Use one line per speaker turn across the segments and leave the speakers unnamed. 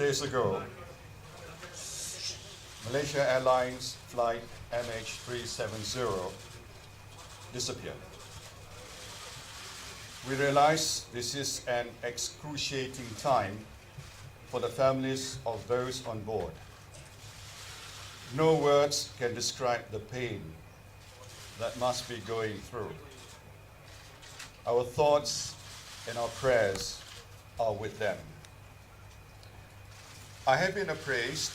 days ago, Malaysia Airlines flight MH370 disappeared. We realize this is an excruciating time for the families of those on board. No words can describe the pain that must be going through. Our thoughts and our prayers are with them. I have been appraised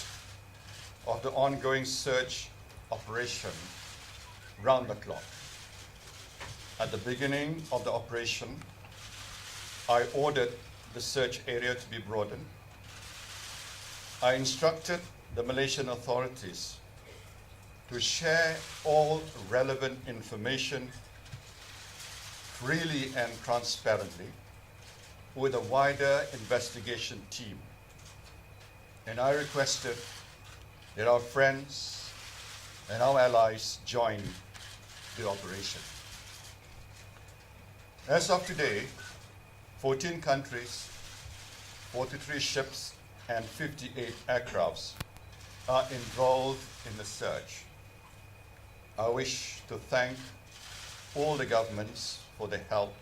of the ongoing search operation round the clock. At the beginning of the operation, I ordered the search area to be broadened. I instructed the Malaysian authorities to share all relevant information freely and transparently with a wider investigation team. And I requested that our friends and our allies join the operation. As of today, 14 countries, 43 ships, and 58 aircrafts are involved in the search. I wish to thank all the governments for their help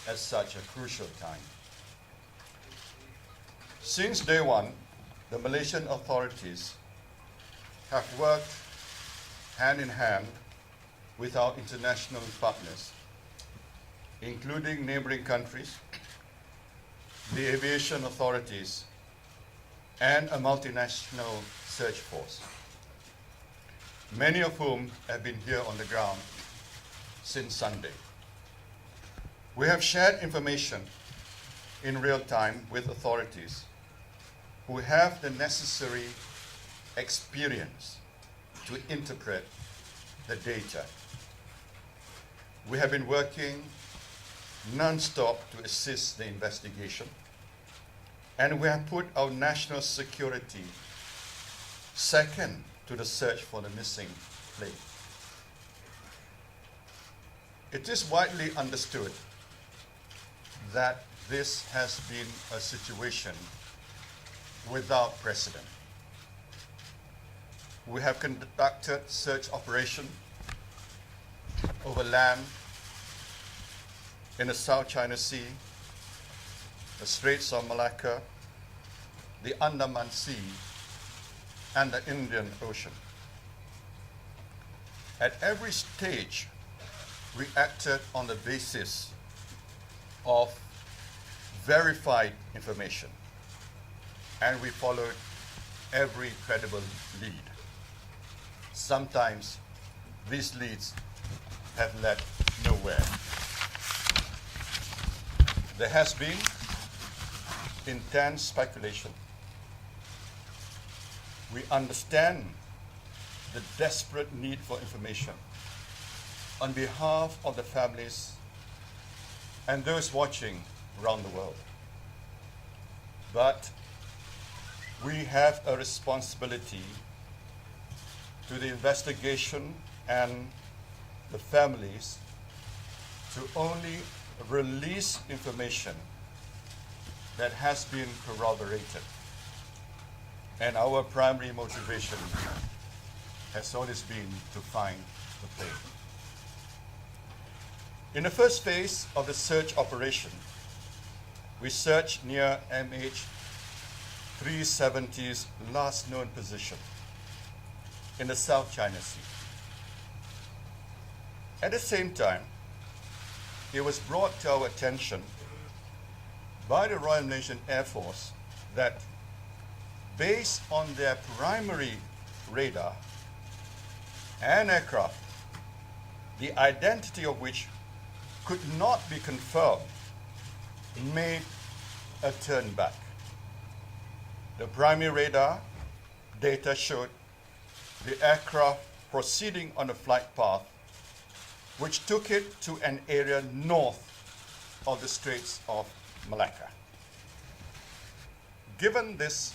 at such a crucial time. Since day one, the Malaysian authorities have worked hand in hand with our international partners, including neighboring countries, the aviation authorities, and a multinational search force, many of whom have been here on the ground since Sunday. We have shared information in real time with authorities who have the necessary experience to interpret the data. We have been working non-stop to assist the investigation, and we have put our national security second to the search for the missing plane. It is widely understood that this has been a situation without precedent. We have conducted search operation over land in the South China Sea, the Straits of Malacca, the Andaman Sea, and the Indian Ocean. At every stage, we acted on the basis of verified information, and we followed every credible lead. Sometimes these leads have led nowhere. There has been intense speculation. We understand the desperate need for information on behalf of the families and those watching around the world. But we have a responsibility to the investigation and the families to only release information that has been corroborated. And our primary motivation has always been to find the plane. In the first phase of the search operation, we searched near MH370's last known position in the South China Sea. At the same time, it was brought to our attention by the Royal Malaysian Air Force that based on their primary radar and aircraft, the identity of which could not be confirmed, made a turn back. The primary radar data showed the aircraft proceeding on a flight path which took it to an area north of the Straits of Malacca. Given this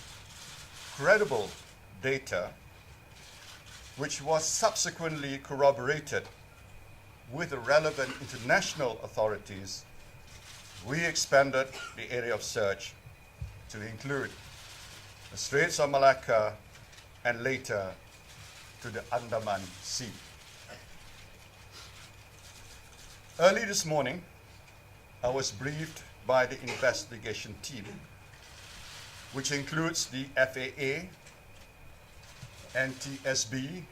credible data, which was subsequently corroborated with the relevant international authorities, we expanded the area of search to include the Straits of Malacca, and later to the Andaman Sea. Early this morning, I was briefed by the investigation team, which includes the FAA, NTSB,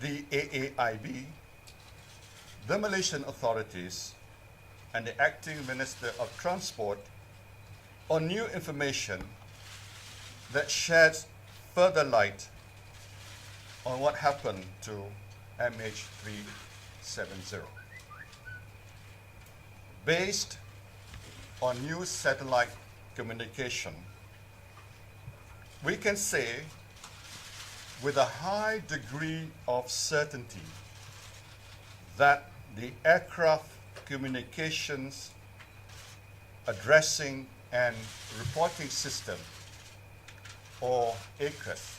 the AAIB, the Malaysian authorities, and the Acting Minister of Transport on new information that sheds further light on what happened to MH370. Based on new satellite communication, we can say with a high degree of certainty that the aircraft communications addressing and reporting system, or ACRES,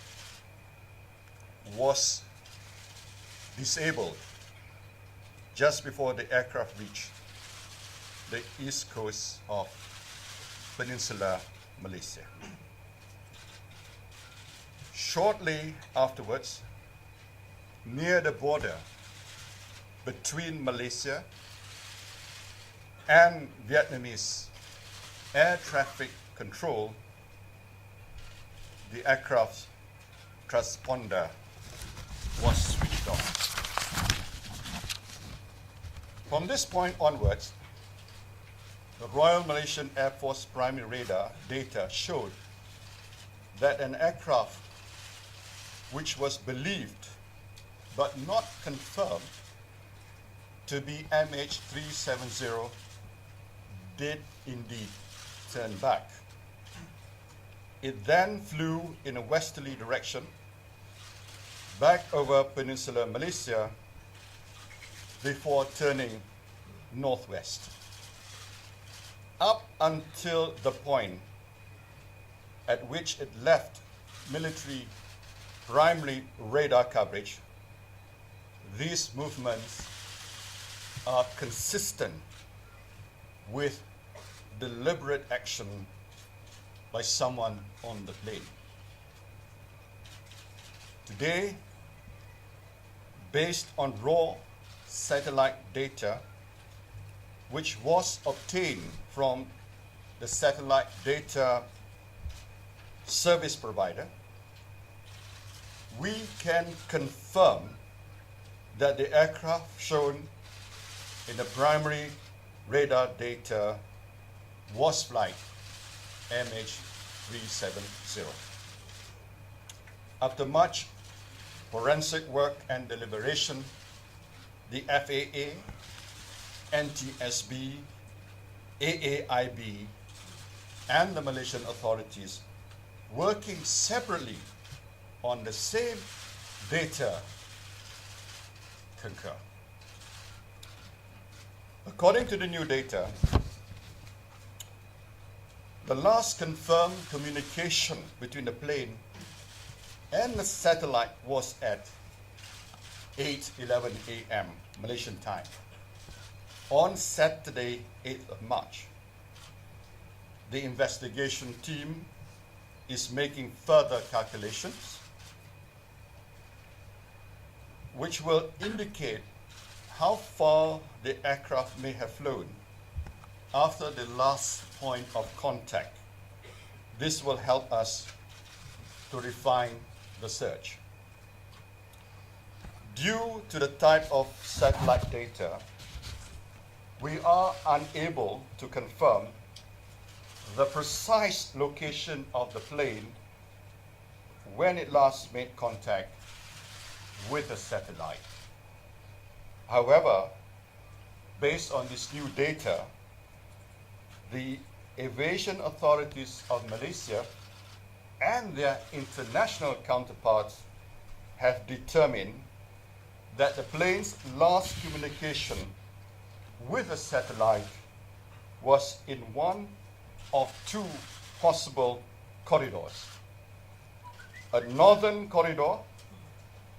was disabled just before the aircraft reached the east coast of Peninsular Malaysia. Shortly afterwards, near the border between Malaysia and Vietnamese air traffic control, the aircraft's transponder was switched on. From this point onwards, the Royal Malaysian Air Force primary radar data showed that an aircraft which was believed but not confirmed to be MH370 did indeed turn back. It then flew in a westerly direction back over Peninsular Malaysia before turning northwest, up until the point at which it left military primary radar coverage. These movements are consistent with deliberate action by someone on the plane. Today, based on raw satellite data, which was obtained from the satellite data service provider, we can confirm that the aircraft shown in the primary radar data was flight MH370. After much forensic work and deliberation, the FAA, NTSB, AAIB, and the Malaysian authorities, working separately on the same data, concur. According to the new data, the last confirmed communication between the plane and the satellite was at 8:11 a.m. Malaysian time on Saturday, 8th of March. The investigation team is making further calculations which will indicate how far the aircraft may have flown after the last point of contact. This will help us to refine the search. Due to the type of satellite data, we are unable to confirm the precise location of the plane when it last made contact with the satellite. However, based on this new data, the aviation authorities of Malaysia and their international counterparts have determined that the plane's last communication with the satellite was in one of two possible corridors. A northern corridor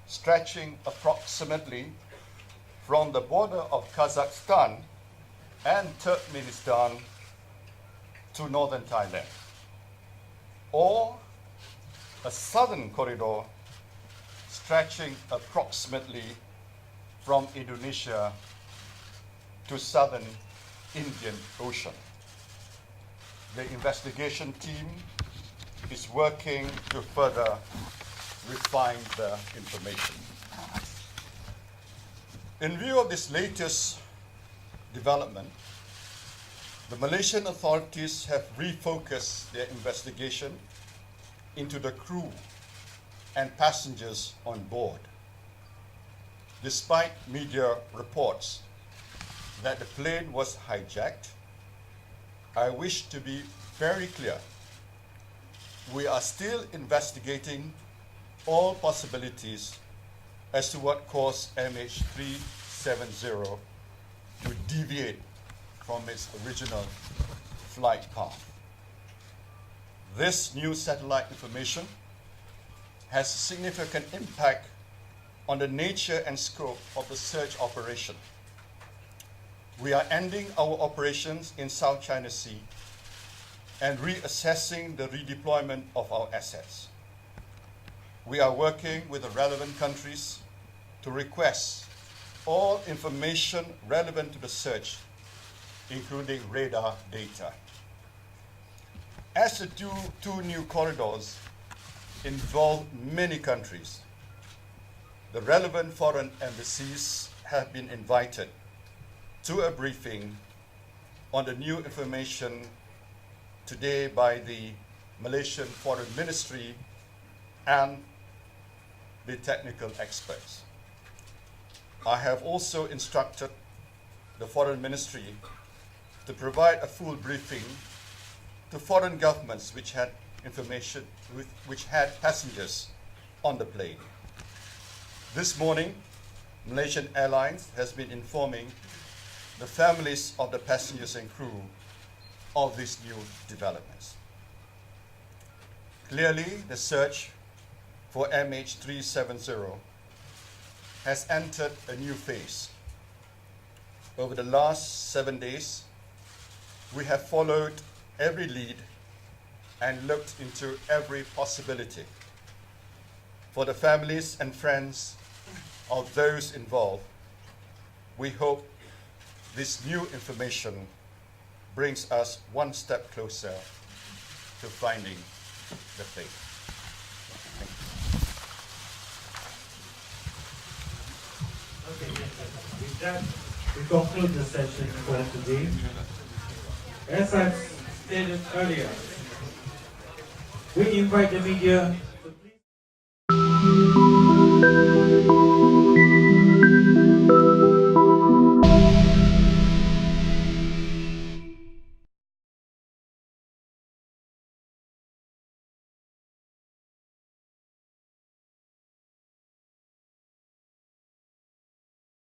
stretching approximately from the border of Kazakhstan and Turkmenistan to northern Thailand, or a southern corridor stretching approximately from Indonesia to southern Indian Ocean. The investigation team is working to further refine the information. In view of this latest development, the Malaysian authorities have refocused their investigation into the crew and passengers on board. Despite media reports that the plane was hijacked, I wish to be very clear. We are still investigating all possibilities as to what caused MH370 to deviate from its original flight path. This new satellite information has a significant impact on the nature and scope of the search operation. We are ending our operations in South China Sea and reassessing the redeployment of our assets. We are working with the relevant countries to request all information relevant to the search, including radar data. As the two new corridors involve many countries, the relevant foreign embassies have been invited to a briefing on the new information today by the Malaysian Foreign Ministry and the technical experts. I have also instructed the Foreign Ministry to provide a full briefing to foreign governments which had information, which had passengers on the plane. This morning, Malaysian Airlines has been informing the families of the passengers and crew of these new developments. Clearly, the search for MH370 has entered a new phase. Over the last 7 days, we have followed every lead and looked into every possibility. For the families and friends of those involved, we hope this new information brings us one step closer to finding the plane.
Okay, with that, we conclude the session for today. As I've stated earlier, we invite the media